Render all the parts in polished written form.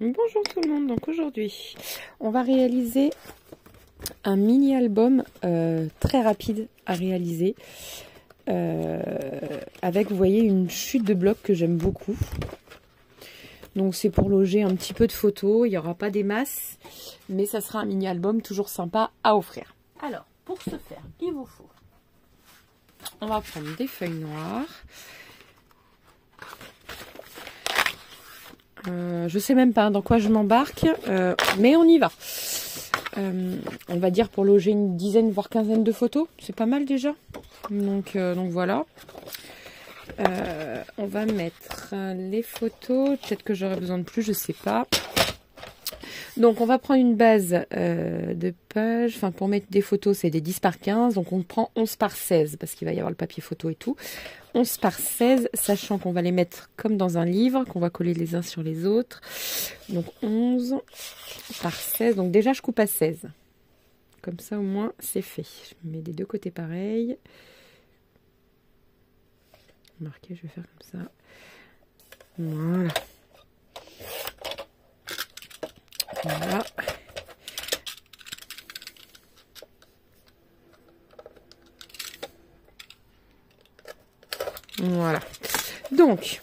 Bonjour tout le monde, donc aujourd'hui on va réaliser un mini album très rapide à réaliser avec, vous voyez, une chute de blocs que j'aime beaucoup. Donc c'est pour loger un petit peu de photos, il n'y aura pas des masses, mais ça sera un mini album toujours sympa à offrir. Alors pour ce faire, il vous faut, on va prendre des feuilles noires. Je sais même pas dans quoi je m'embarque, mais on y va. On va dire pour loger une dizaine voire quinzaine de photos, c'est pas mal déjà. Donc voilà. On va mettre les photos, peut-être que j'aurai besoin de plus, je sais pas. Donc on va prendre une base de page, enfin pour mettre des photos c'est des 10 par 15, donc on prend 11 par 16 parce qu'il va y avoir le papier photo et tout. 11 par 16, sachant qu'on va les mettre comme dans un livre, qu'on va coller les uns sur les autres. Donc 11 par 16, donc déjà je coupe à 16. Comme ça au moins c'est fait. Je mets des deux côtés pareil. Marqué, je vais faire comme ça. Voilà. Voilà. Voilà. Donc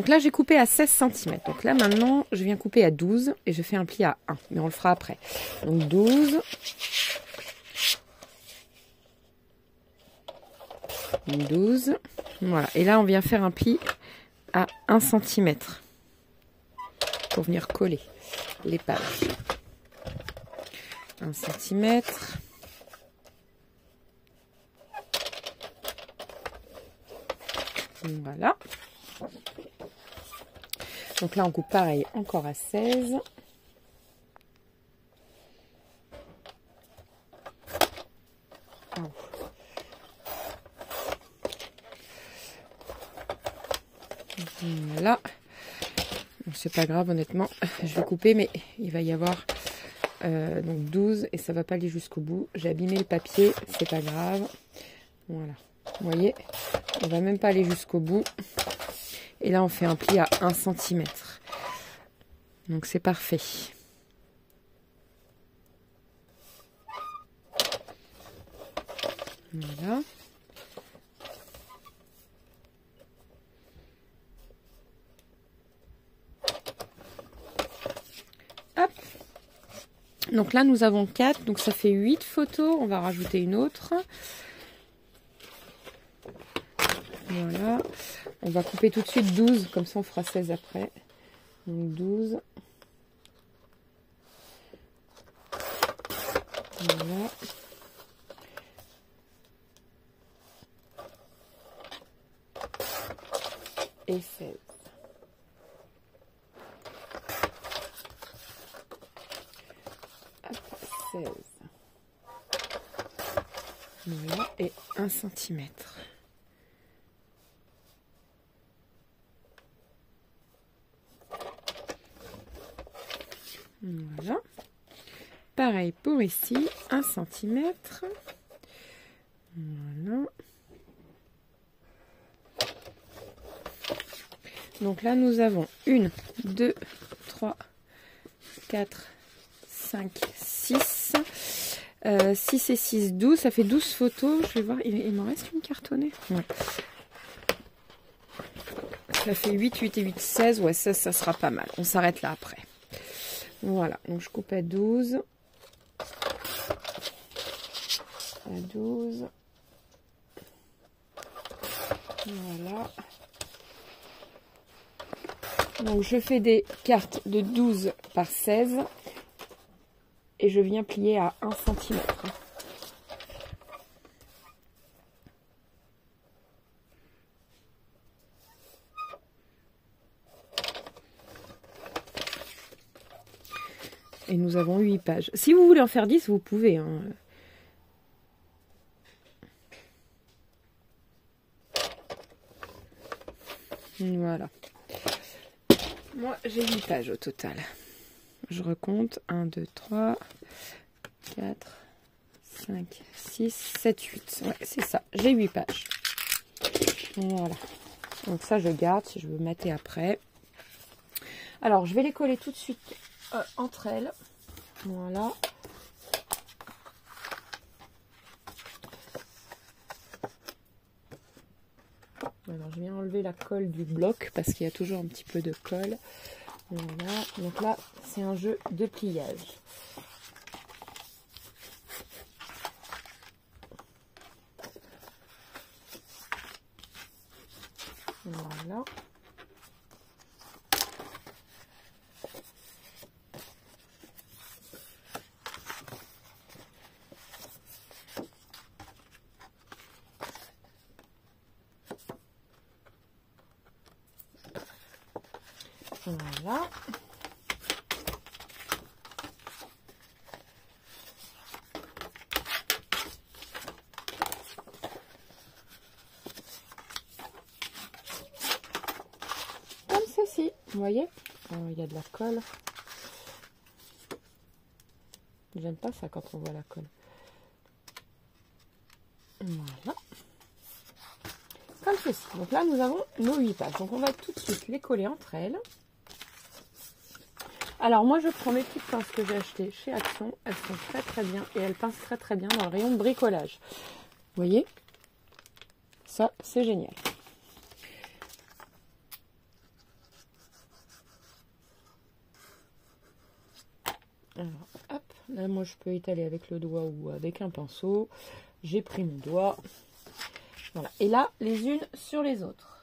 là j'ai coupé à 16 cm. Donc là maintenant je viens couper à 12 et je fais un pli à 1. Mais on le fera après. Donc 12. 12. Voilà. Et là on vient faire un pli à 1 cm. Pour venir coller les pages. 1 cm. Voilà. Donc là on coupe pareil encore à 16. Voilà. Bon, c'est pas grave honnêtement. Je vais couper mais il va y avoir donc 12 et ça va pas aller jusqu'au bout. J'ai abîmé le papier, c'est pas grave. Voilà. Vous voyez, on va même pas aller jusqu'au bout. Et là on fait un pli à 1 cm. Donc c'est parfait. Voilà. Hop. Donc là nous avons 4, donc ça fait 8 photos. On va rajouter une autre. Voilà. On va couper tout de suite 12, comme ça on fera 16 après. Donc 12. Voilà. Et 16. Hop, 16. Voilà, et 1 cm. Voilà. Pareil pour ici, 1 cm. Voilà. Donc là, nous avons 1, 2, 3, 4, 5, 6. 6 et 6, 12. Ça fait 12 photos. Je vais voir, il m'en reste une cartonnée. Ouais. Ça fait 8, 8 et 8, 16. Ouais, ça sera pas mal. On s'arrête là après. Voilà, donc je coupe à 12. À 12. Voilà. Donc je fais des cartes de 12 par 16 et je viens plier à 1 cm. Et nous avons 8 pages. Si vous voulez en faire 10, vous pouvez. Hein. Voilà. Moi, j'ai 8 pages au total. Je recompte. 1, 2, 3, 4, 5, 6, 7, 8. Ouais, c'est ça. J'ai 8 pages. Voilà. Donc ça, je garde si je veux mater après. Alors, je vais les coller tout de suite entre elles. Voilà. Alors je viens enlever la colle du bloc parce qu'il y a toujours un petit peu de colle. Voilà. Donc là c'est un jeu de pliage. Voilà. Voilà. Comme ceci, vous voyez, il y a de la colle. J'aime pas ça quand on voit la colle. Voilà. Comme ceci. Donc là, nous avons nos 8 pages. Donc on va tout de suite les coller entre elles. Alors moi, je prends mes petites pinces que j'ai achetées chez Action. Elles sont très très bien et elles pincent très très bien dans le rayon de bricolage. Vous voyez? Ça, c'est génial. Alors, hop, là, moi, je peux étaler avec le doigt ou avec un pinceau. J'ai pris mon doigt. Voilà. Et là, les unes sur les autres.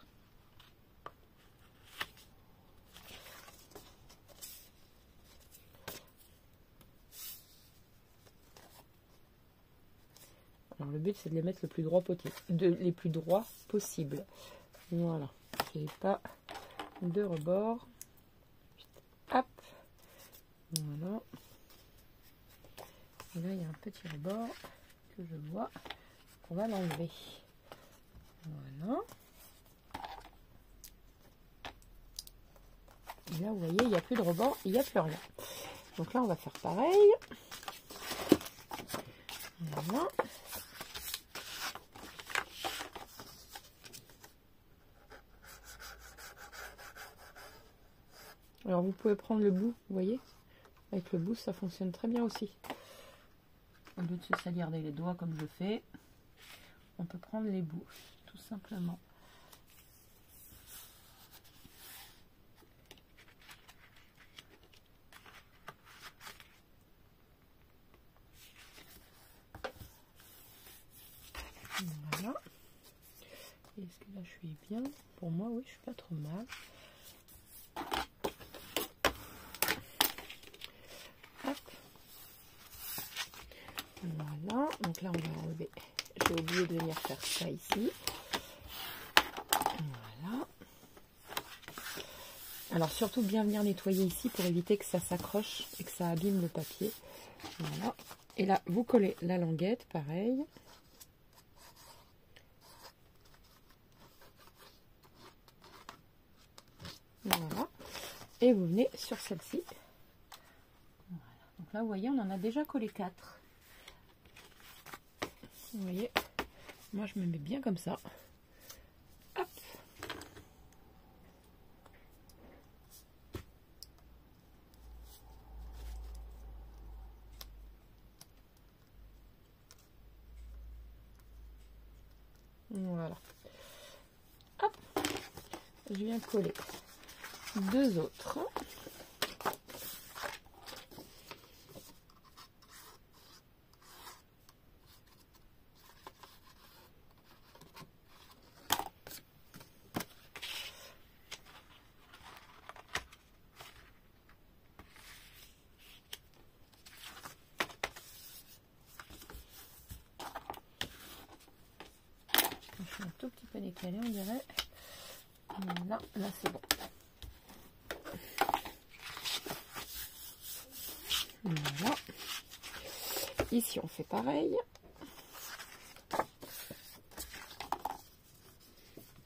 Alors, le but, c'est de les mettre le plus droit possible. Voilà. Je n'ai pas de rebord. Hop. Voilà. Et là, il y a un petit rebord que je vois. On va l'enlever. Voilà. Et là, vous voyez, il n'y a plus de rebord, il n'y a plus rien. Donc là, on va faire pareil. Voilà. Alors, vous pouvez prendre le bout, vous voyez. Avec le bout, ça fonctionne très bien aussi. Au lieu de se salir les doigts comme je fais, on peut prendre les bouts, tout simplement. Voilà. Est-ce que là je suis bien? Pour moi, oui, je suis pas trop mal. Hop. Voilà. Donc là, on va enlever. J'ai oublié de venir faire ça ici. Voilà. Alors surtout bien venir nettoyer ici pour éviter que ça s'accroche et que ça abîme le papier. Voilà. Et là, vous collez la languette, pareil. Voilà. Et vous venez sur celle-ci. Voilà. Donc là, vous voyez, on en a déjà collé 4. Vous voyez, moi je me mets bien comme ça. Hop. Voilà. Hop. Je viens coller 2 autres. Je suis un tout petit peu décalé, on dirait. Là c'est bon. Voilà. Ici on fait pareil.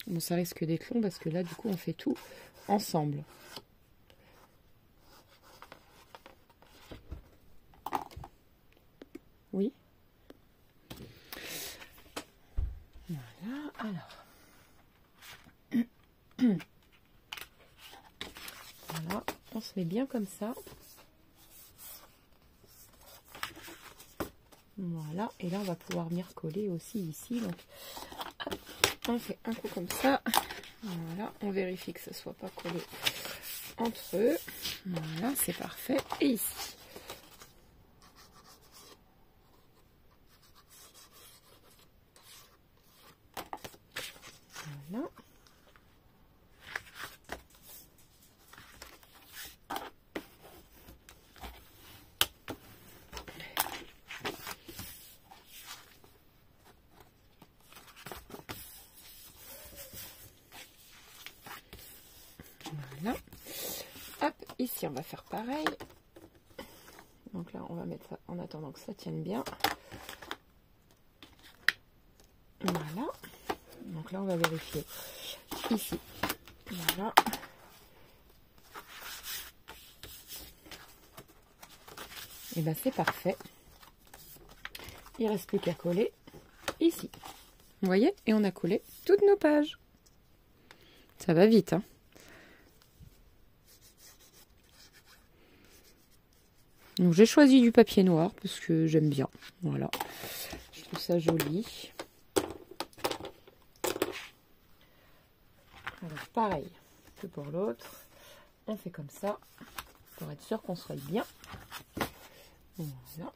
Bon, ça risque d'être long parce que là du coup on fait tout ensemble. Oui. Voilà, alors. Voilà, on se met bien comme ça. Voilà, et là on va pouvoir venir coller aussi ici. Donc hop, on fait un coup comme ça. Voilà, on vérifie que ça ne soit pas collé entre eux. Voilà, c'est parfait. Et ici. Voilà. Voilà. Hop, ici on va faire pareil. Donc là on va mettre ça en attendant que ça tienne bien. Voilà. Donc là on va vérifier ici. Voilà. Et ben c'est parfait. Il ne reste plus qu'à coller ici. Vous voyez? Et on a collé toutes nos pages. Ça va vite, hein? Donc j'ai choisi du papier noir parce que j'aime bien. Voilà. Je trouve ça joli. Alors pareil que pour l'autre. On fait comme ça pour être sûr qu'on soit bien. Voilà.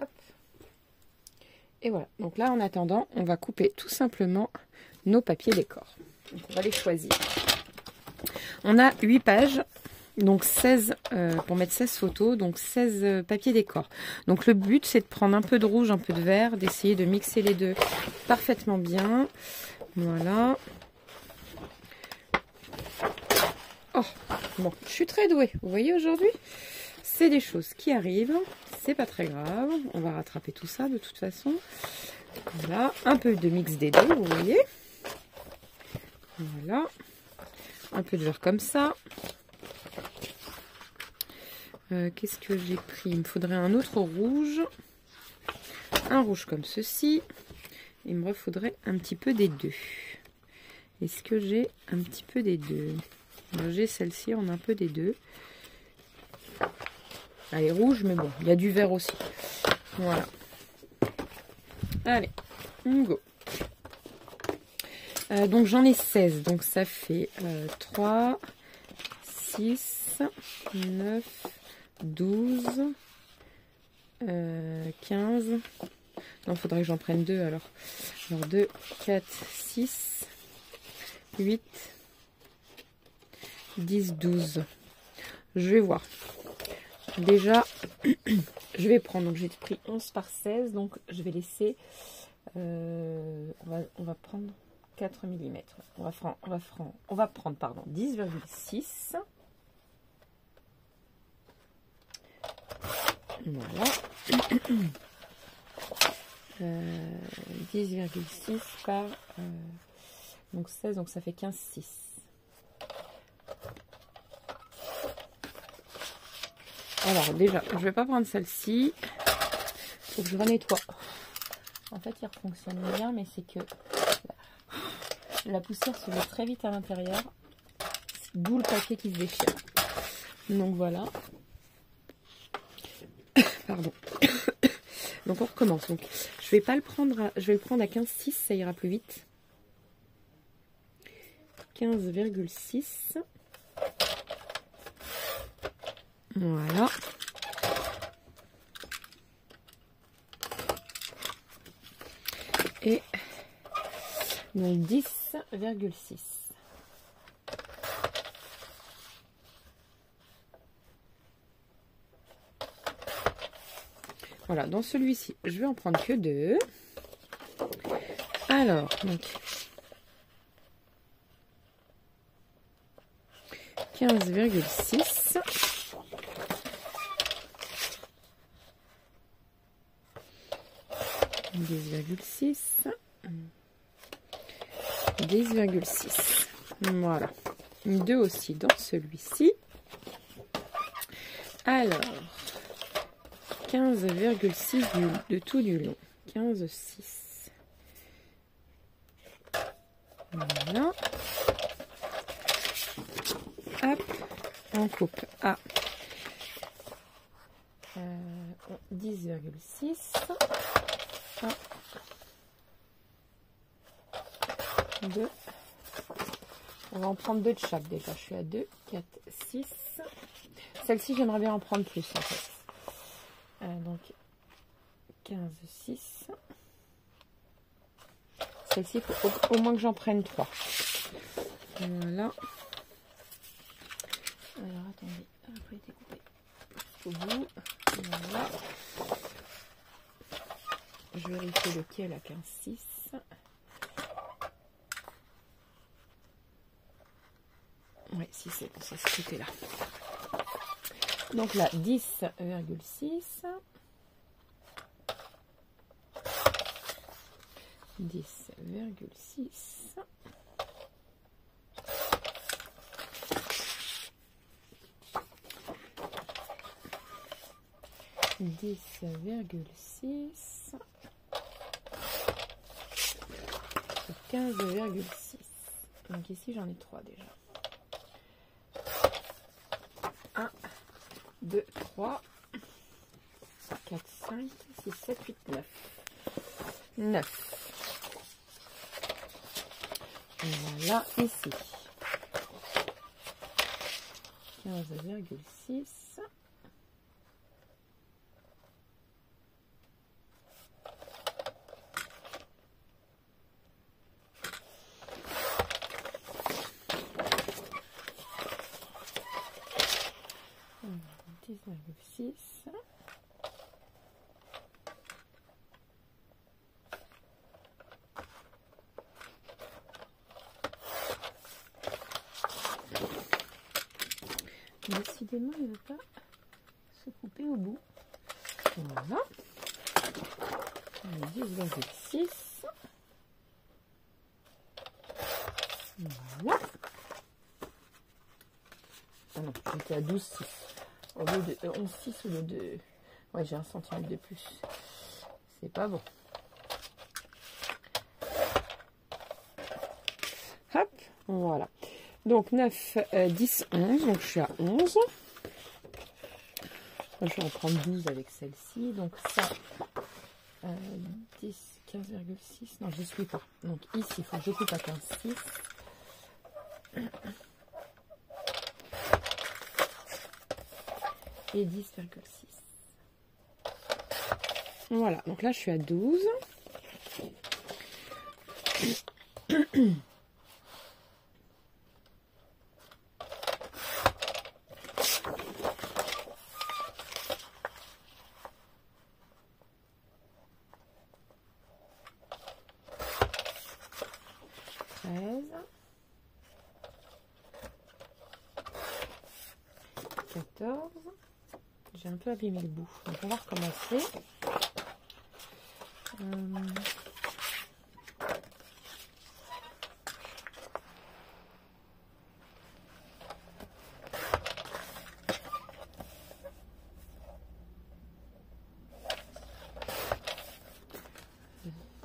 Hop. Et voilà. Donc là, en attendant, on va couper tout simplement nos papiers décor. Donc on va les choisir. On a 8 pages. Donc 16 pour mettre 16 photos, donc 16 papiers décor. Donc le but c'est de prendre un peu de rouge, un peu de vert, d'essayer de mixer les deux parfaitement bien. Voilà. Oh, bon, je suis très douée. Vous voyez aujourd'hui, c'est des choses qui arrivent. C'est pas très grave. On va rattraper tout ça de toute façon. Voilà, un peu de mix des deux, vous voyez. Voilà. Un peu de vert comme ça. Qu'est-ce que j'ai pris? Il me faudrait un autre rouge. Un rouge comme ceci. Il me faudrait un petit peu des deux. Est-ce que j'ai un petit peu des deux? J'ai celle-ci en un peu des deux. Elle est rouge, mais bon, il y a du vert aussi. Voilà. Allez, on go. Donc j'en ai 16. Donc ça fait 3, 6, 9... 12, 15, non, il faudrait que j'en prenne deux alors. Alors 2, 4, 6, 8, 10, 12. Je vais voir. Déjà, je vais prendre, donc j'ai pris 11 par 16, donc je vais laisser, on va prendre 4 mm. On va prendre, pardon, 10,6. Voilà. 10,6 par donc 16, donc ça fait 15,6. Alors déjà, je vais pas prendre celle-ci. Faut que je renettoie. En fait, il fonctionne bien, mais c'est que la poussière se met très vite à l'intérieur, d'où le papier qui se déchire. Donc voilà. Pardon. Donc on recommence. Donc je vais pas le prendre, je vais le prendre à 15,6, ça ira plus vite. 15,6. Voilà. Et donc 10,6. Voilà, dans celui-ci, je vais en prendre que 2. Alors, donc 15,6. « 10,6. 10,6. Voilà. 2 aussi dans celui-ci. Alors, 15,6 de tout du long. 15,6. Voilà. hop, on coupe à 10,6. Deux. On va en prendre 2 de chaque déjà. Je suis à 2, 4, 6. Celle-ci, j'aimerais bien en prendre plus en fait. Donc 15, 6. Celle-ci, il faut au moins que j'en prenne 3. Voilà. Alors attendez, elle n'a pas été coupée au bout. Voilà. Je vérifie lequel à 15, 6. Oui, si c'est bon, ça ce côté-là. Donc là, 10,6. 10,6. (10,6) 15,6. Donc ici j'en ai 3 déjà. 1, 2, 3, 4, 5, 6, 7, 8, 9. 9. Voilà, ici. 15,6. Décidément, il ne veut pas se couper au bout. Voilà. 10,6. Voilà. Ah non, j'étais à 12,6. Au lieu de 11,6 au lieu de... Ouais, j'ai 1 cm de plus. C'est pas bon. Hop, voilà. Donc 9, 10, 11. Donc je suis à 11. Je vais en prendre 12 avec celle-ci. Donc ça, 10, 15,6. Non, je ne suis pas. Donc ici, il faut que je coupe à 15,6. Et 10,6. Voilà, donc là je suis à 12. J'ai un peu abîmé le bout. Donc on va recommencer.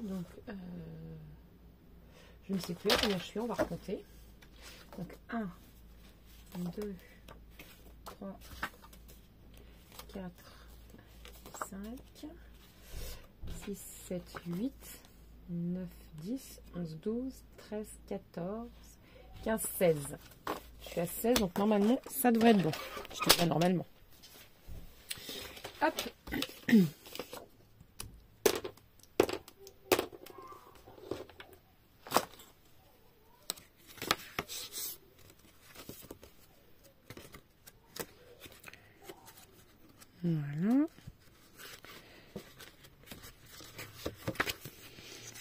Donc je ne sais plus à combien je suis, on va recompter. Donc 1, 2, 3, 4, 5, 6, 7, 8, 9, 10, 11, 12, 13, 14, 15, 16. Je suis à 16, donc normalement, ça devrait être bon. Je te dis normalement. Hop. Voilà.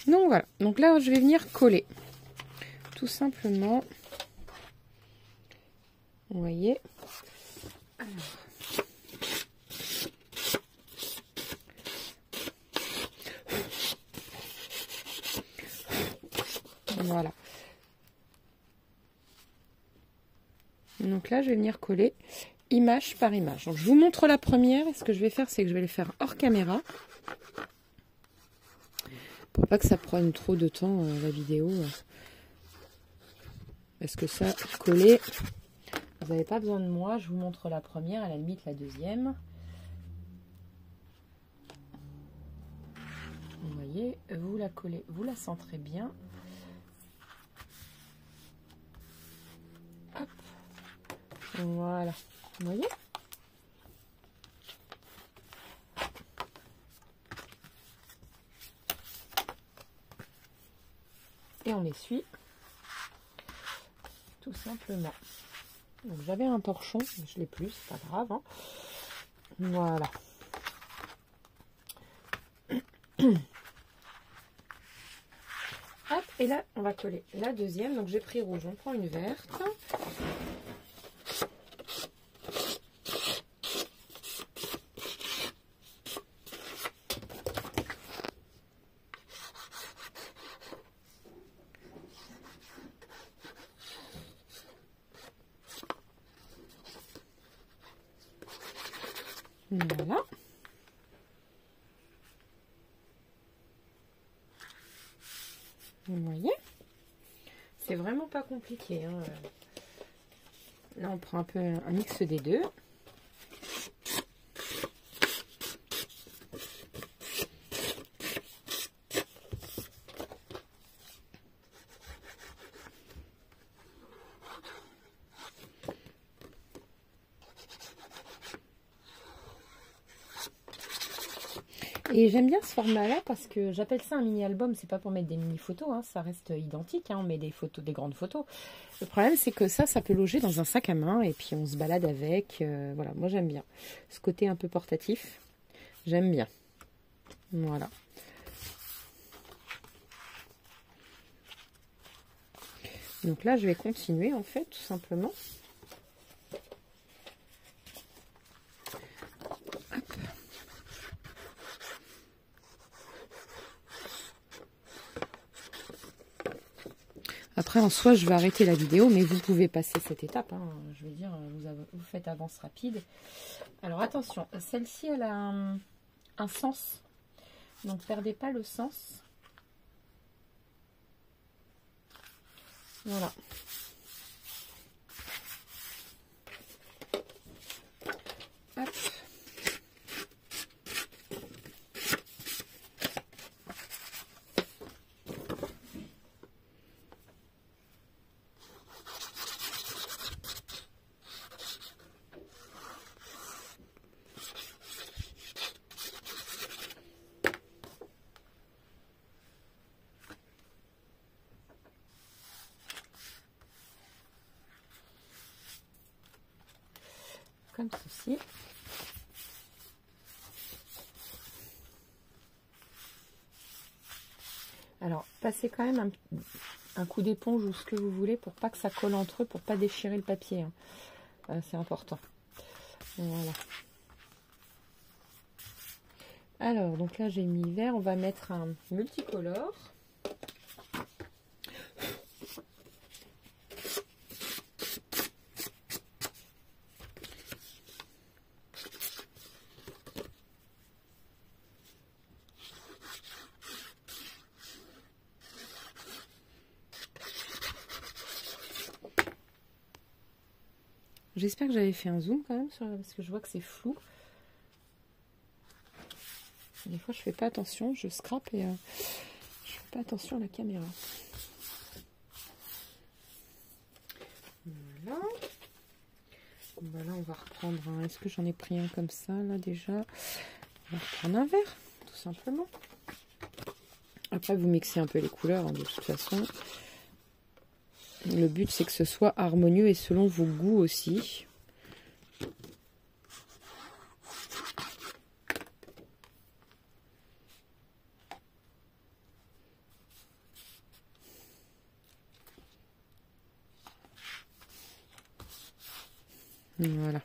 Donc voilà. Donc là, je vais venir coller. Tout simplement. Vous voyez. Alors. Voilà. Donc là, je vais venir coller image par image. Donc je vous montre la première. Et ce que je vais faire, c'est que je vais les faire hors caméra. Pour pas que ça prenne trop de temps, la vidéo. Parce que ça, coller, Vous n'avez pas besoin de moi, je vous montre la première, à la limite la deuxième. Vous voyez, vous la collez, vous la centrez bien. Hop. Voilà, vous voyez? Et on essuie tout simplement. Donc j'avais un torchon, mais je l'ai plus, c'est pas grave. Hein. Voilà. Hop, et là on va coller la deuxième. Donc j'ai pris rouge, on prend une verte. Voilà. Vous voyez, c'est vraiment pas compliqué. Hein. Là, on prend un peu un mix des deux. Et j'aime bien ce format-là parce que j'appelle ça un mini-album. C'est pas pour mettre des mini-photos, hein, ça reste identique. Hein, on met des photos, des grandes photos. Le problème, c'est que ça peut loger dans un sac à main et puis on se balade avec. Voilà, moi j'aime bien. Ce côté un peu portatif, j'aime bien. Voilà. Donc là, je vais continuer en fait, tout simplement. Hop. Après, en soi, je vais arrêter la vidéo, mais vous pouvez passer cette étape. Hein. Je veux dire, vous faites avance rapide. Alors, attention, celle-ci, elle a un sens. Donc, perdez pas le sens. Voilà. Hop. Comme ceci. Alors, passez quand même un coup d'éponge ou ce que vous voulez pour pas que ça colle entre eux, pour pas déchirer le papier. Hein. C'est important. Voilà. Alors, donc là, j'ai mis vert. On va mettre un multicolore. J'espère que j'avais fait un zoom quand même, parce que je vois que c'est flou. Des fois, je fais pas attention, je scrape et je fais pas attention à la caméra. Voilà. Voilà, on va reprendre un. Est-ce que j'en ai pris un comme ça, là, déjà? On va reprendre un vert, tout simplement. Après, vous mixez un peu les couleurs, hein, de toute façon. Le but, c'est que ce soit harmonieux et selon vos goûts aussi. Voilà.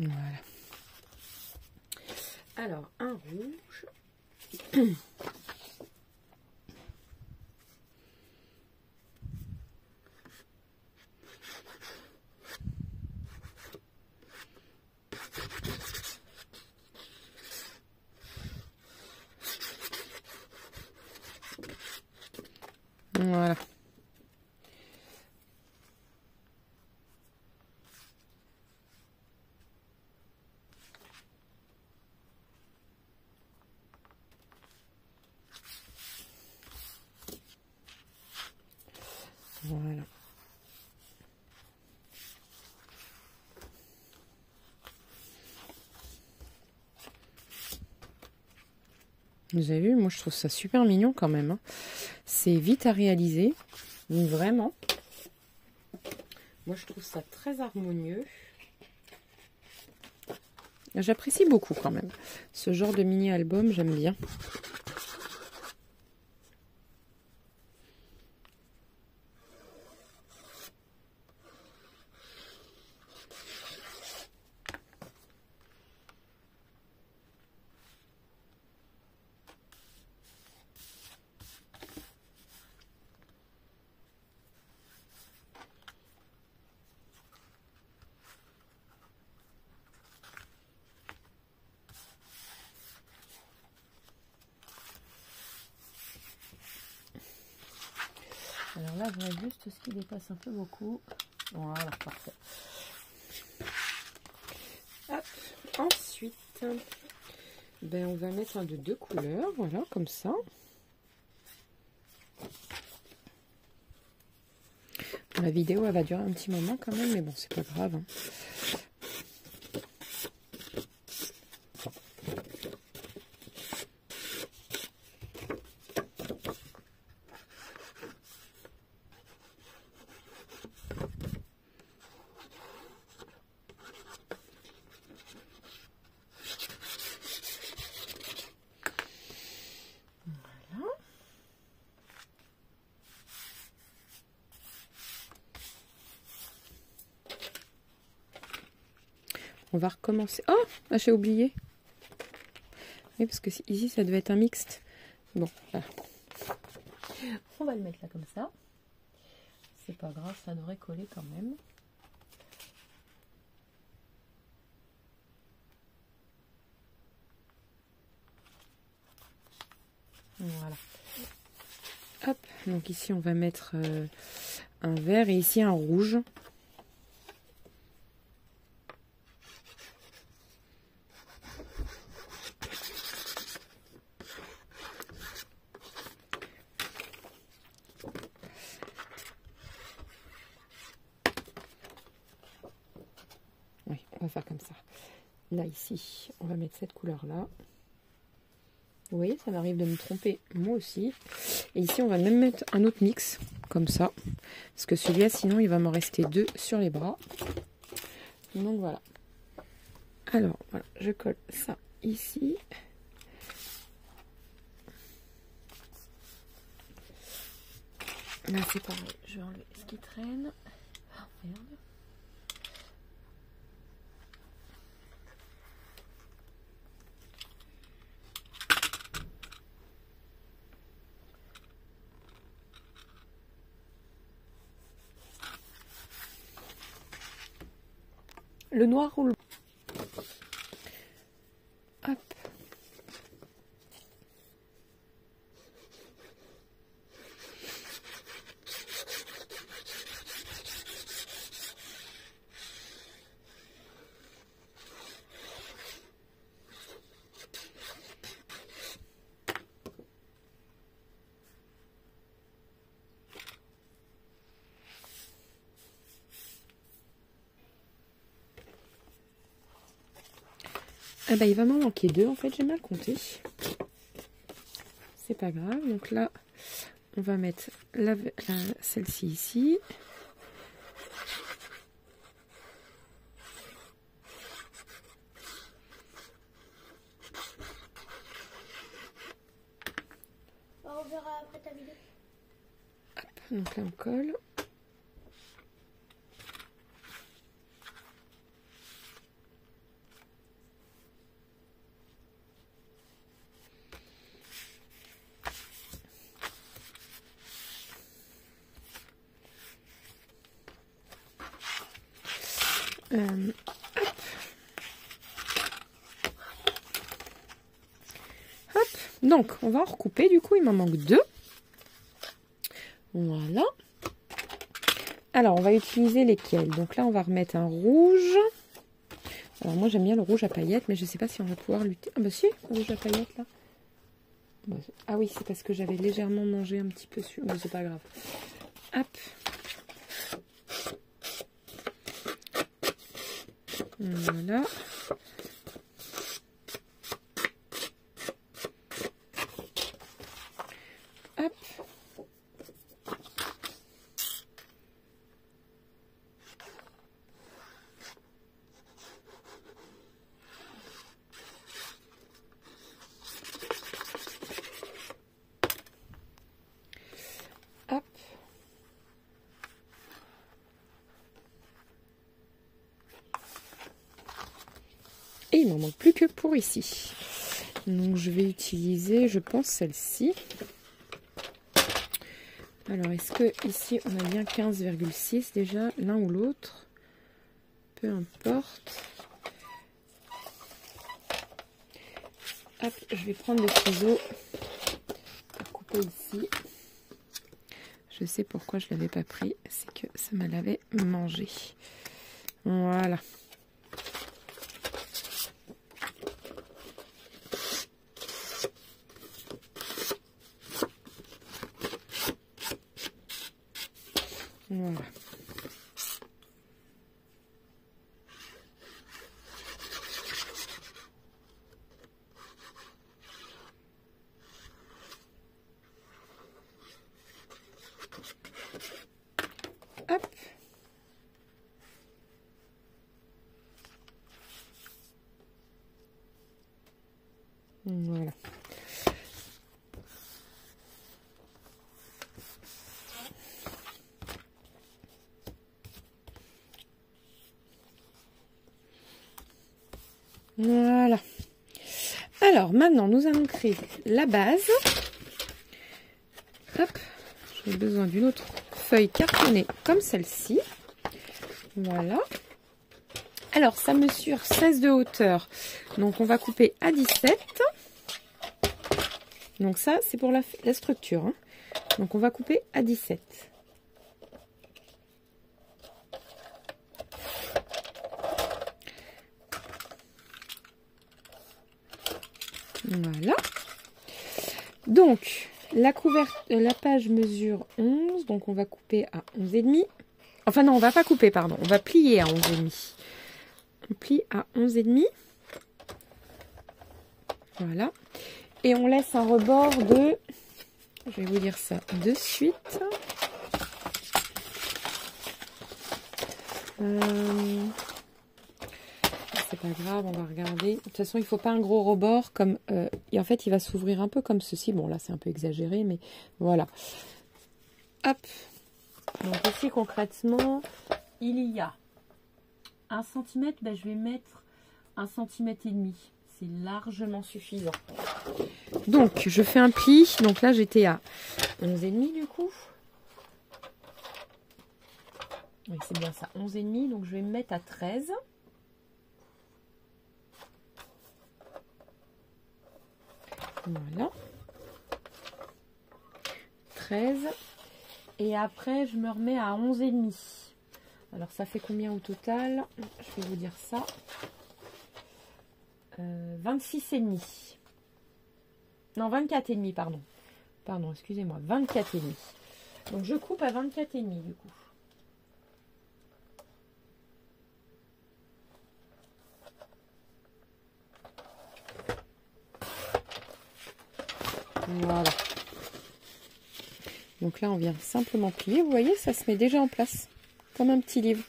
Voilà. Alors, un rouge. Voilà. Voilà. Vous avez vu, moi je trouve ça super mignon quand même. Hein. C'est vite à réaliser. Donc vraiment, moi je trouve ça très harmonieux. J'apprécie beaucoup quand même. Ce genre de mini-album, j'aime bien. Alors là, je vois juste ce qui dépasse un peu beaucoup. Voilà, parfait. Hop. Ensuite, ben, on va mettre un de 2 couleurs, voilà, comme ça. La vidéo, elle va durer un petit moment quand même, mais bon, c'est pas grave. Hein. On va recommencer. Oh, j'ai oublié. Oui, parce que ici, ça devait être un mixte. Bon, voilà. On va le mettre là comme ça. C'est pas grave, ça devrait coller quand même. Voilà. Hop, donc ici, on va mettre un vert et ici un rouge. Oui, on va faire comme ça. Là, ici, on va mettre cette couleur-là. Vous voyez, ça m'arrive de me tromper, moi aussi. Et ici, on va même mettre un autre mix, comme ça. Parce que celui-là, sinon, il va m'en rester 2 sur les bras. Donc, voilà. Alors, voilà, je colle ça ici. Là, c'est pareil. Je vais enlever ce qui traîne. Oh, regarde. Le noir ou le... Hop. Ah bah il va m'en manquer 2 en fait, j'ai mal compté. C'est pas grave, donc là on va mettre celle-ci ici. On verra après ta vidéo. Hop, donc là on colle. Hop. Donc, on va en recouper. Du coup, il m'en manque 2. Voilà. Alors, on va utiliser lesquels? Donc là, on va remettre un rouge. Alors, moi, j'aime bien le rouge à paillettes, mais je ne sais pas si on va pouvoir lutter. Ah bah si, rouge à paillettes, là. Ah oui, c'est parce que j'avais légèrement mangé un petit peu sur... Mais c'est pas grave. Hop. Voilà. Hop. Hop. Et il m'en manque plus que pour ici. Donc je vais utiliser, je pense, celle-ci. Alors, est-ce que ici on a bien 15,6 déjà, l'un ou l'autre? Peu importe. Hop, je vais prendre le ciseau pour couper ici. Je sais pourquoi je ne l'avais pas pris, c'est que ça me l'avait mangé. Voilà. Voilà. Hop. Voilà. Voilà. Alors, maintenant, nous allons créer la base. Hop. J'ai besoin d'une autre feuille cartonnée comme celle-ci. Voilà. Alors, ça mesure 16 de hauteur. Donc, on va couper à 17. Donc, ça, c'est pour la structure. Hein. Donc, on va couper à 17. Voilà. Donc, la page mesure 11. Donc, on va couper à 11,5. Enfin, non, on va pas couper, pardon. On va plier à 11,5. On plie à 11,5. Voilà. Et on laisse un rebord de... Je vais vous dire ça de suite. C'est pas grave, on va regarder. De toute façon, il ne faut pas un gros rebord. Comme, et en fait, il va s'ouvrir un peu comme ceci. Bon, là, c'est un peu exagéré, mais voilà. Hop. Donc ici, concrètement, il y a 1 cm. Ben, je vais mettre 1,5 cm. C'est largement suffisant. Donc, je fais un pli. Donc là, j'étais à 11,5 du coup. Oui, c'est bien ça, 11,5. Donc, je vais me mettre à 13. Voilà. 13. Et après, je me remets à 11,5. Alors, ça fait combien au total? Je vais vous dire ça. 26,5. Non, 24,5, pardon. Pardon, excusez-moi, 24,5. Donc, je coupe à 24,5 du coup. Voilà. Donc là, on vient simplement plier. Vous voyez, ça se met déjà en place, comme un petit livre.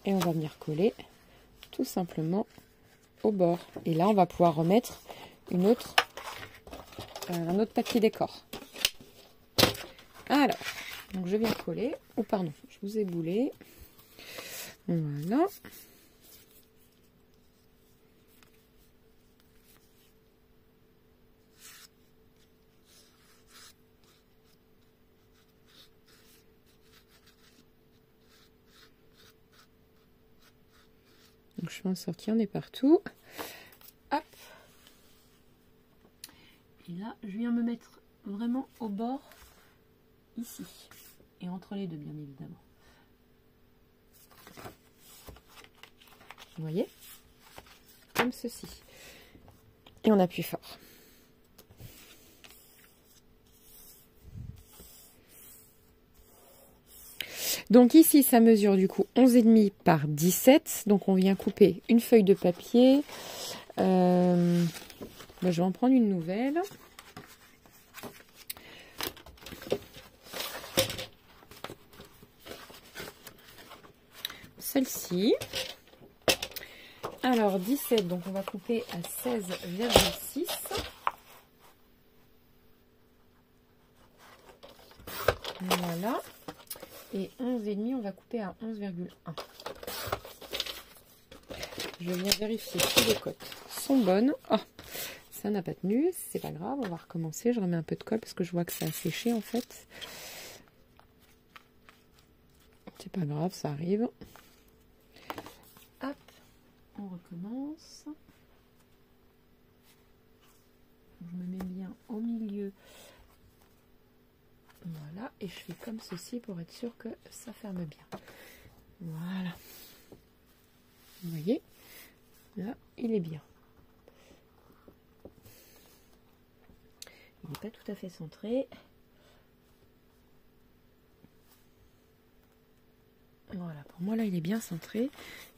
Et on va venir coller tout simplement au bord. Et là, on va pouvoir remettre un autre papier décor. Alors, donc je viens coller. Oh, pardon, je vous ai boulé. Voilà. Donc je vais en sortir, on est partout. Hop. Et là, je viens me mettre vraiment au bord ici. Et entre les deux, bien évidemment. Vous voyez? Comme ceci. Et on appuie fort. Donc ici, ça mesure du coup 11,5 par 17. Donc on vient couper une feuille de papier. Je vais en prendre une nouvelle. Celle-ci. Alors 17, donc on va couper à 16,6. Voilà. Et 11,5, on va couper à 11,1. Je viens vérifier si les cotes sont bonnes. Oh, ça n'a pas tenu, c'est pas grave, on va recommencer. Je remets un peu de colle parce que je vois que ça a séché en fait. C'est pas grave, ça arrive. Hop, on recommence. Je me mets bien au milieu. Voilà, et je fais comme ceci pour être sûr que ça ferme bien. Voilà. Vous voyez, là, il est bien. Il n'est pas tout à fait centré. Voilà, pour moi, là, il est bien centré.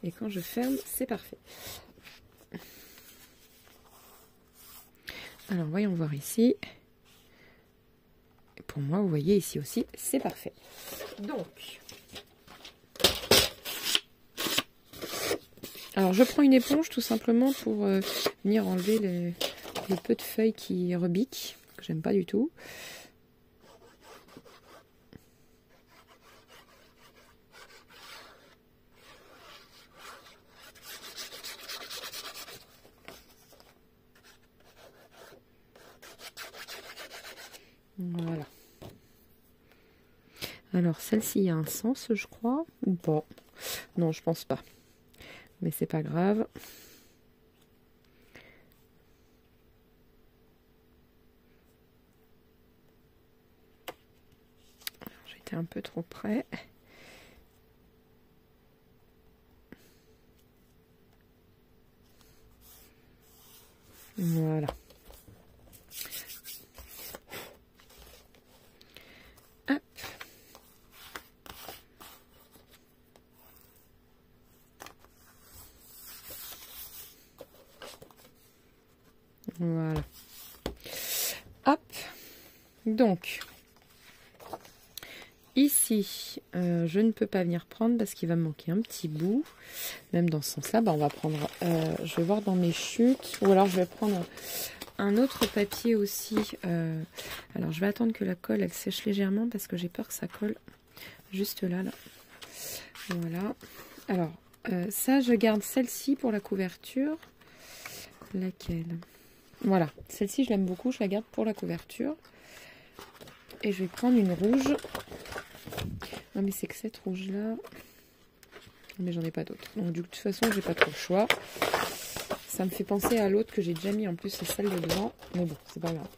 Et quand je ferme, c'est parfait. Alors, voyons voir ici. Pour moi, vous voyez ici aussi, c'est parfait. Donc, alors je prends une éponge tout simplement pour venir enlever les peu de feuilles qui rebiquent, que j'aime pas du tout. Voilà. Alors, celle-ci, il y a un sens, je crois, ou pas? Non, je pense pas. Mais c'est pas grave. J'étais un peu trop près. Voilà. Hop. Voilà. Hop. Donc, ici, je ne peux pas venir prendre parce qu'il va me manquer un petit bout. Même dans ce sens-là, bah, on va prendre, je vais voir dans mes chutes, ou alors je vais prendre un autre papier aussi. Alors, je vais attendre que la colle, elle sèche légèrement parce que j'ai peur que ça colle juste là, là. Voilà. Alors, ça, je garde celle-ci pour la couverture. Laquelle? Voilà, celle-ci, je l'aime beaucoup, je la garde pour la couverture. Et je vais prendre une rouge. Non, mais c'est que cette rouge-là... Mais j'en ai pas d'autre. Donc, de toute façon, j'ai pas trop le choix. Ça me fait penser à l'autre que j'ai déjà mis. En plus, c'est celle de devant. Mais bon, c'est pas grave.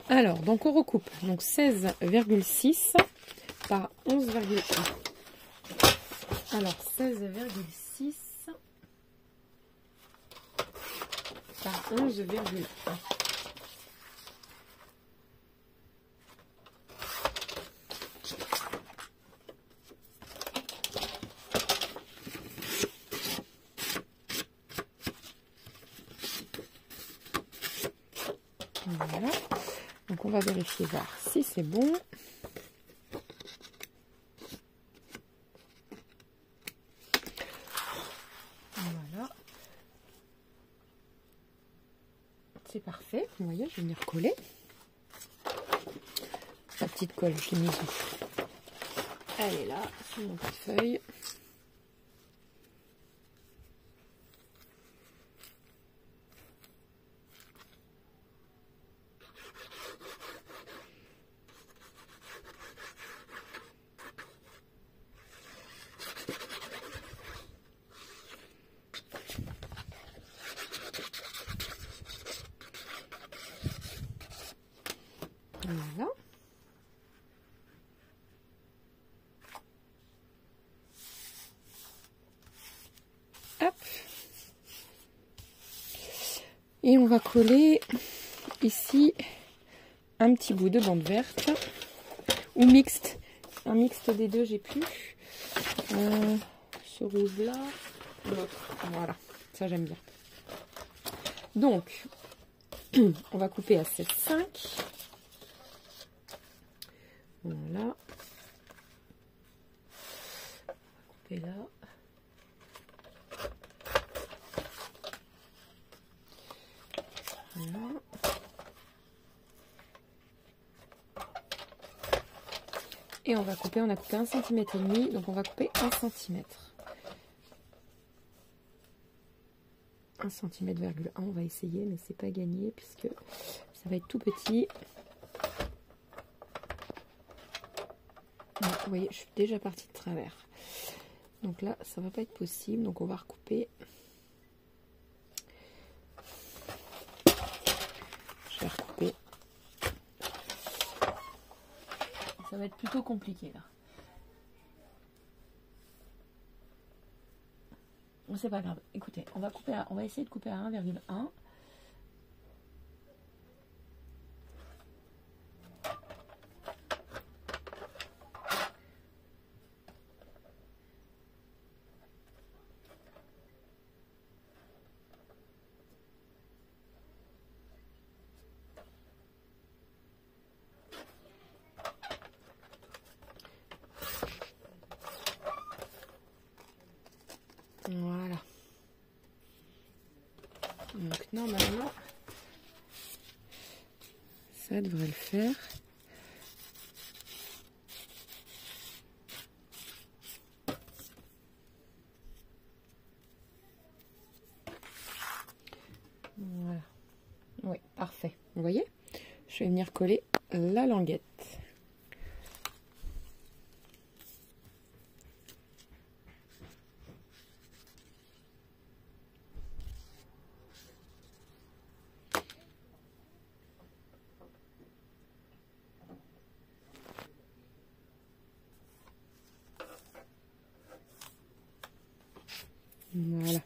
Alors, donc on recoupe. Donc, 16,6 par 11,1. Alors, 16,6 par 11,1. Voilà. Donc, on va vérifier, voir si c'est bon. Voilà. C'est parfait. Vous voyez, je vais venir coller. La petite colle, je l'ai mise. Elle est là, sur mon petite feuille. Voilà. Et on va coller ici un petit bout de bande verte ou mixte. Un mixte des deux, j'ai plus. Ce rouge là, l'autre. Voilà, ça j'aime bien. Donc, on va couper à 7,5. Voilà. On va couper là. Voilà. Et on va couper, on a coupé 1,5 cm, donc on va couper 1 cm. 1 cm,1, on va essayer, mais c'est pas gagné puisque ça va être tout petit. Donc, vous voyez, je suis déjà partie de travers. Donc là, ça va pas être possible, donc on va recouper. Je vais recouper. Ça va être plutôt compliqué là. C'est pas grave. Écoutez, on va essayer de couper à 1,1. Voilà. Donc normalement, ça devrait le faire. Voilà. Oui, parfait. Vous voyez? Je vais venir coller la languette. Voilà.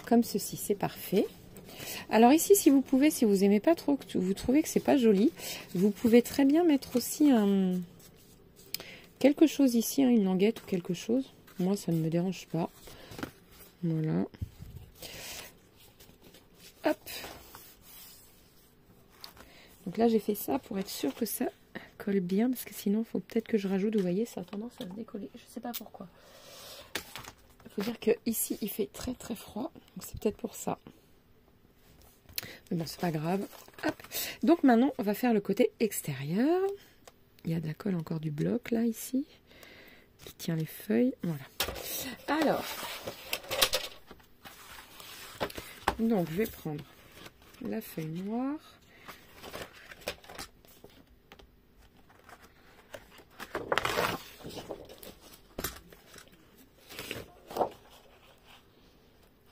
Comme ceci, c'est parfait. Alors ici, si vous pouvez, si vous aimez pas trop, que vous trouvez que c'est pas joli, vous pouvez très bien mettre aussi quelque chose ici, hein, une languette ou quelque chose. Moi, ça ne me dérange pas. Voilà. Hop. Donc là, j'ai fait ça pour être sûr que ça colle bien, parce que sinon, il faut peut-être que je rajoute. Vous voyez, ça a tendance à se décoller. Je sais pas pourquoi. Il faut dire que ici, il fait très très froid, donc c'est peut-être pour ça. Mais bon, c'est pas grave. Hop. Donc maintenant, on va faire le côté extérieur. Il y a de la colle, encore du bloc là, ici, qui tient les feuilles. Voilà. Alors, donc je vais prendre la feuille noire.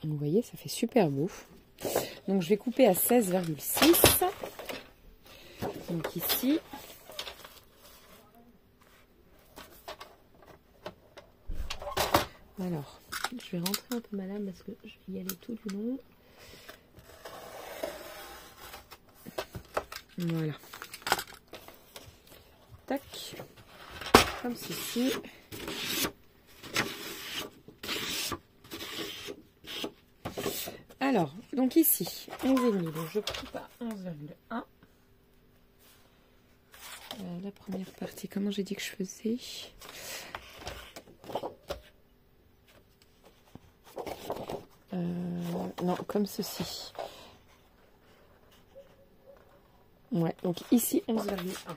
Vous voyez, ça fait super beau. Donc je vais couper à 16,6. Donc ici. Alors, je vais rentrer un peu ma lame parce que je vais y aller tout du long. Voilà. Tac. Comme ceci. Alors, donc ici, 11,5. Donc je coupe à 11,1. La première partie, comment j'ai dit que je faisais? Non, comme ceci. Ouais, donc ici 11,1.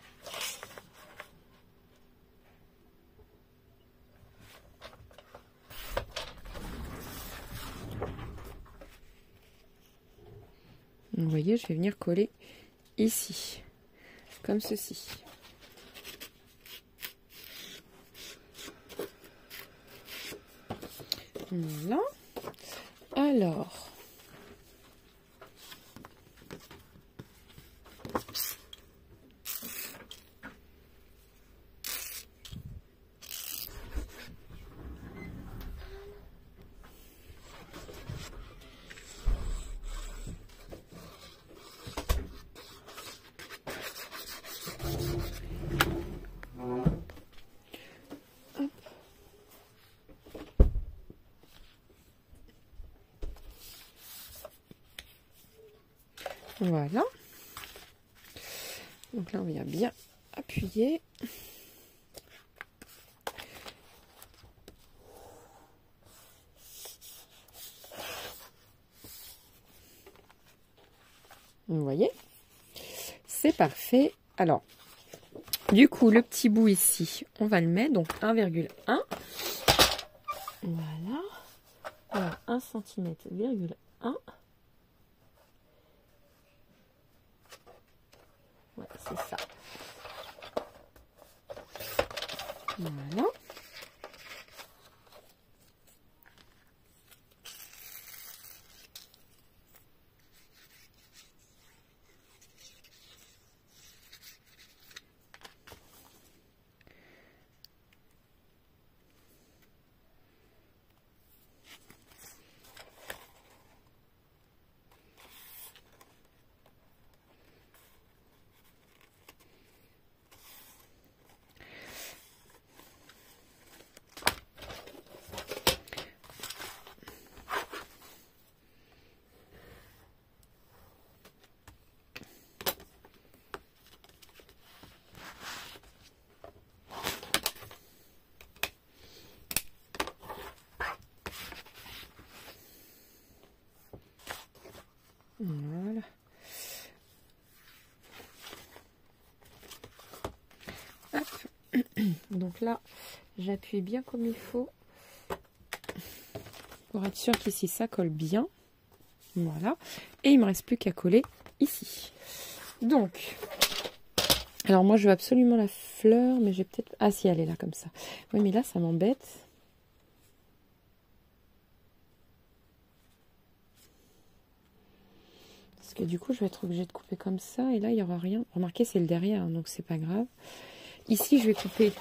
Vous voyez, je vais venir coller ici, comme ceci. Voilà. Alors, Voilà. Donc là, on vient bien appuyer. Vous voyez? C'est parfait. Alors, du coup, le petit bout ici, on va le mettre. Donc 1,1. Voilà. Alors, 1 cm,1. Ouais, c'est ça. Voilà. Voilà. Hop. Donc là, j'appuie bien comme il faut pour être sûr qu'ici ça colle bien. Voilà. Et il me reste plus qu'à coller ici. Donc, alors moi je veux absolument la fleur, mais j'ai peut-être... Ah si, elle est là comme ça. Oui, mais là ça m'embête. Parce que du coup je vais être obligée de couper comme ça. Et là il n'y aura rien. Remarquez, c'est le derrière, hein, donc c'est pas grave. Ici je vais couper...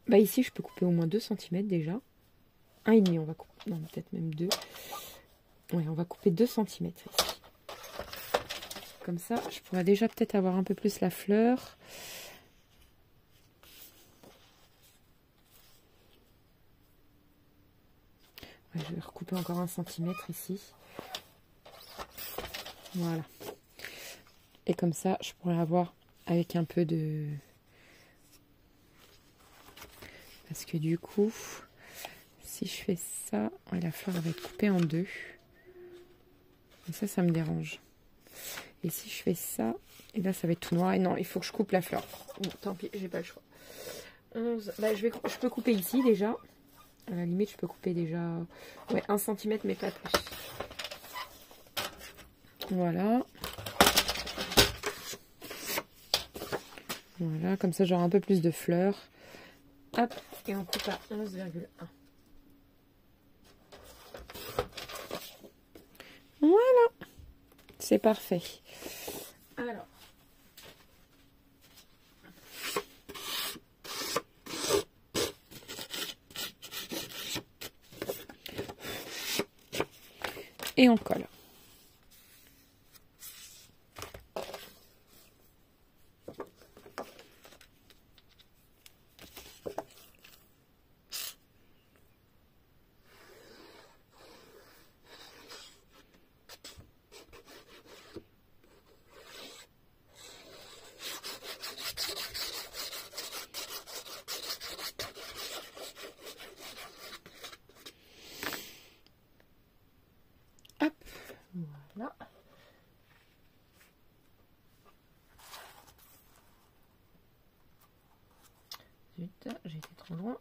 Bah ici je peux couper au moins 2 cm déjà. 1,5 on va couper. Non, peut-être même 2. Ouais, on va couper 2 cm ici. Comme ça, je pourrais déjà peut-être avoir un peu plus la fleur. Ouais, je vais recouper encore 1 cm ici. Voilà. Et comme ça, je pourrais avoir avec un peu de... Parce que du coup, si je fais ça, ouais, la fleur va être coupée en 2. Et ça me dérange. Et si je fais ça, et là ça va être tout noir. Et non, il faut que je coupe la fleur. Bon, tant pis, j'ai pas le choix. 11. Bah, je peux couper ici déjà. À la limite, je peux couper déjà ouais, 1 cm, mais pas plus. Voilà. Voilà, comme ça j'aurai un peu plus de fleurs. Hop, et on coupe à 11,1. Voilà. C'est parfait. Alors. Et on colle. Hop, voilà. Zut, j'ai été trop loin.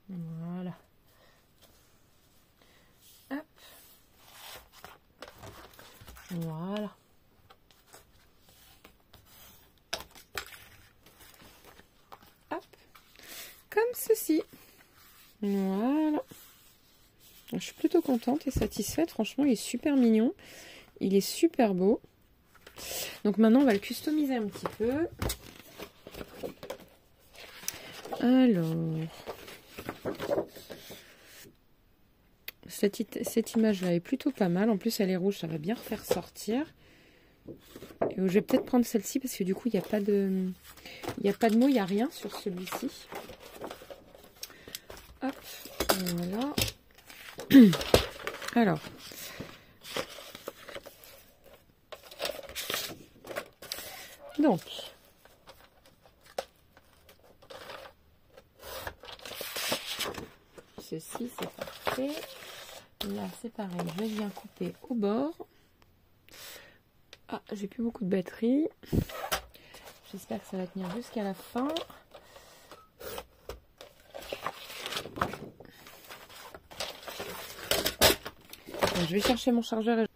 Voilà. Hop. Voilà. Hop. Comme ceci. Voilà. Je suis plutôt contente et satisfaite. Franchement, il est super mignon. Il est super beau. Donc maintenant, on va le customiser un petit peu. Alors... Cette image-là est plutôt pas mal. En plus, elle est rouge, ça va bien refaire sortir. Et je vais peut-être prendre celle-ci parce que du coup, il n'y a pas de... Il n'y a pas de mots, il n'y a rien sur celui-ci. Hop, voilà. Alors. Donc. Ceci, c'est parfait. Là, c'est pareil. Je viens couper au bord. Ah, j'ai plus beaucoup de batterie. J'espère que ça va tenir jusqu'à la fin. Je vais chercher mon chargeur.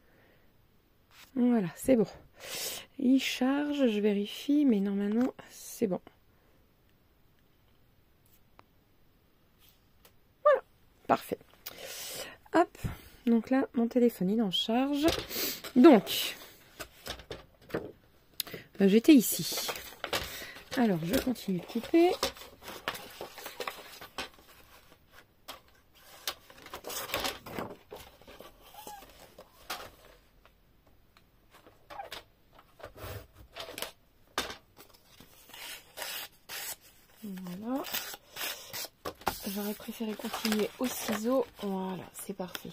Voilà, c'est bon. Il charge, je vérifie, mais normalement, c'est bon. Voilà, parfait. Hop, donc là, mon téléphone, il est en charge. Donc, j'étais ici. Alors, je continue de couper. Voilà. J'aurais préféré continuer au ciseau. Voilà, c'est parfait.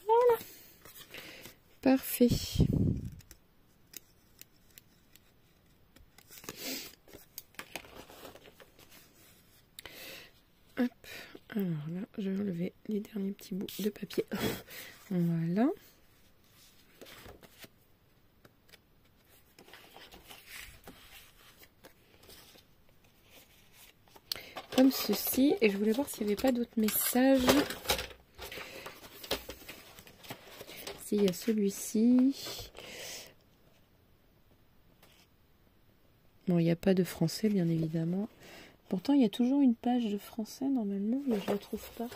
Voilà. Parfait. Hop. Alors là, je vais enlever les derniers petits bouts de papier. Voilà. Comme ceci. Et je voulais voir s'il n'y avait pas d'autres messages. S'il y a celui-ci. Bon, il n'y a pas de français, bien évidemment. Pourtant, il y a toujours une page de français, normalement, mais je ne la trouve pas.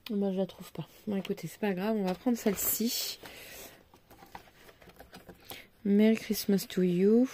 Moi, je la trouve pas. Bon, écoutez, c'est pas grave, on va prendre celle-ci. Merry Christmas to you.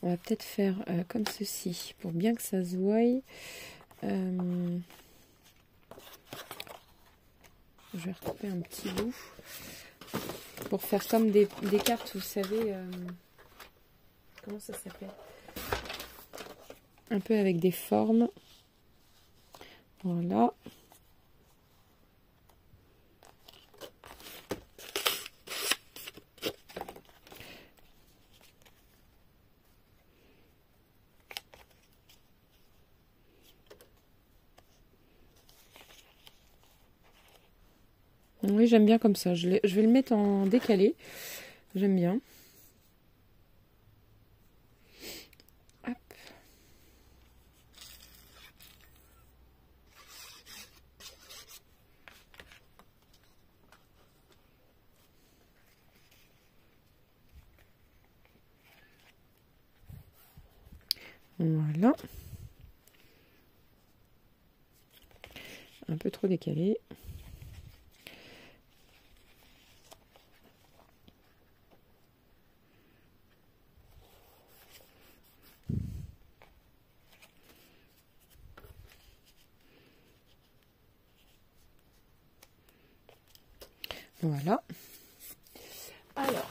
On va peut-être faire comme ceci, pour bien que ça se voie. Je vais recouper un petit bout. Pour faire comme des cartes, vous savez, comment ça s'appelle? Un peu avec des formes. Voilà. Oui, j'aime bien comme ça. Je vais le mettre en décalé. J'aime bien. Hop. Voilà. Un peu trop décalé. Voilà. Alors,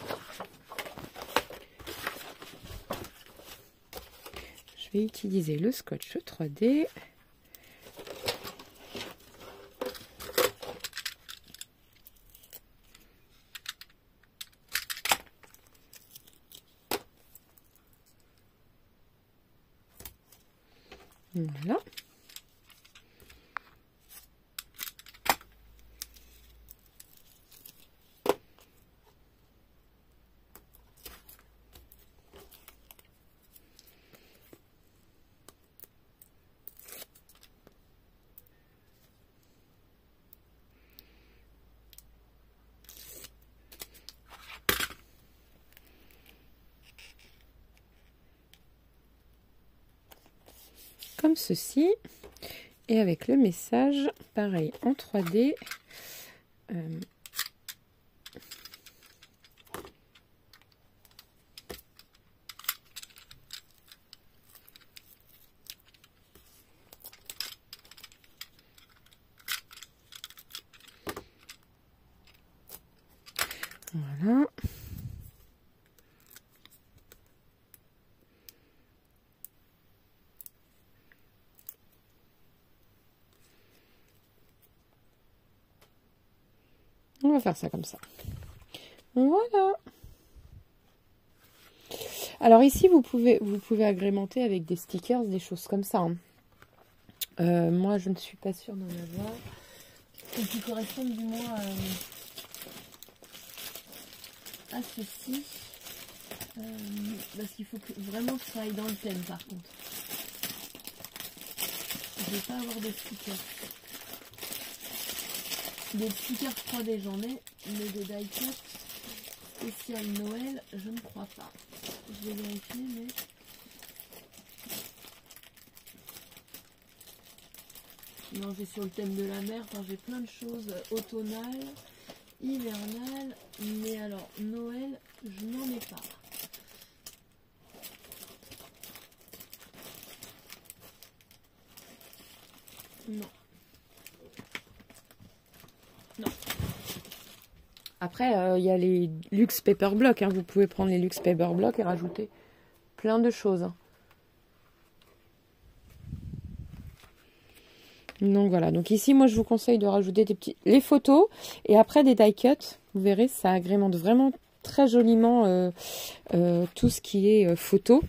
je vais utiliser le scotch 3D. Voilà. Comme ceci, et avec le message, pareil en 3D. Voilà. On va faire ça comme ça. Voilà. Alors ici, vous pouvez agrémenter avec des stickers, des choses comme ça. Hein. Moi, je ne suis pas sûre d'en avoir. Et qui correspondent du moins à ceci. Parce qu'il faut vraiment que ça aille dans le thème, par contre. Je ne vais pas avoir de stickers. Des stickers 3D j'en ai, mais des die-cut spécial Noël, je ne crois pas. Je vais vérifier, mais... Non, j'ai sur le thème de la mer, enfin, j'ai plein de choses automnales, hivernales, mais alors Noël, je n'en ai pas. Non. Non. Après, il y a les Luxe Paper Block. Hein. Vous pouvez prendre les Luxe Paper Block et rajouter plein de choses. Hein. Donc voilà. Donc ici, moi, je vous conseille de rajouter les photos et après des die cuts. Vous verrez, ça agrémente vraiment très joliment tout ce qui est photo.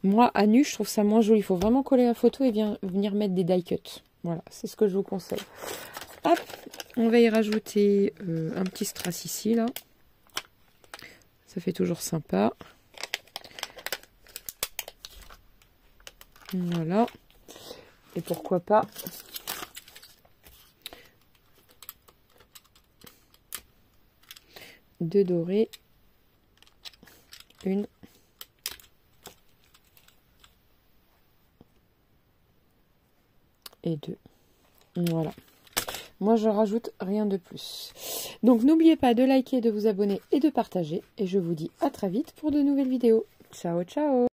Moi, à nu, je trouve ça moins joli. Il faut vraiment coller la photo et venir mettre des die cuts. Voilà, c'est ce que je vous conseille. Hop, on va y rajouter un petit strass ici, là. Ça fait toujours sympa. Voilà. Et pourquoi pas deux dorés. Une. Et deux. Voilà. Moi, je rajoute rien de plus. Donc, n'oubliez pas de liker, de vous abonner et de partager. Et je vous dis à très vite pour de nouvelles vidéos. Ciao, ciao!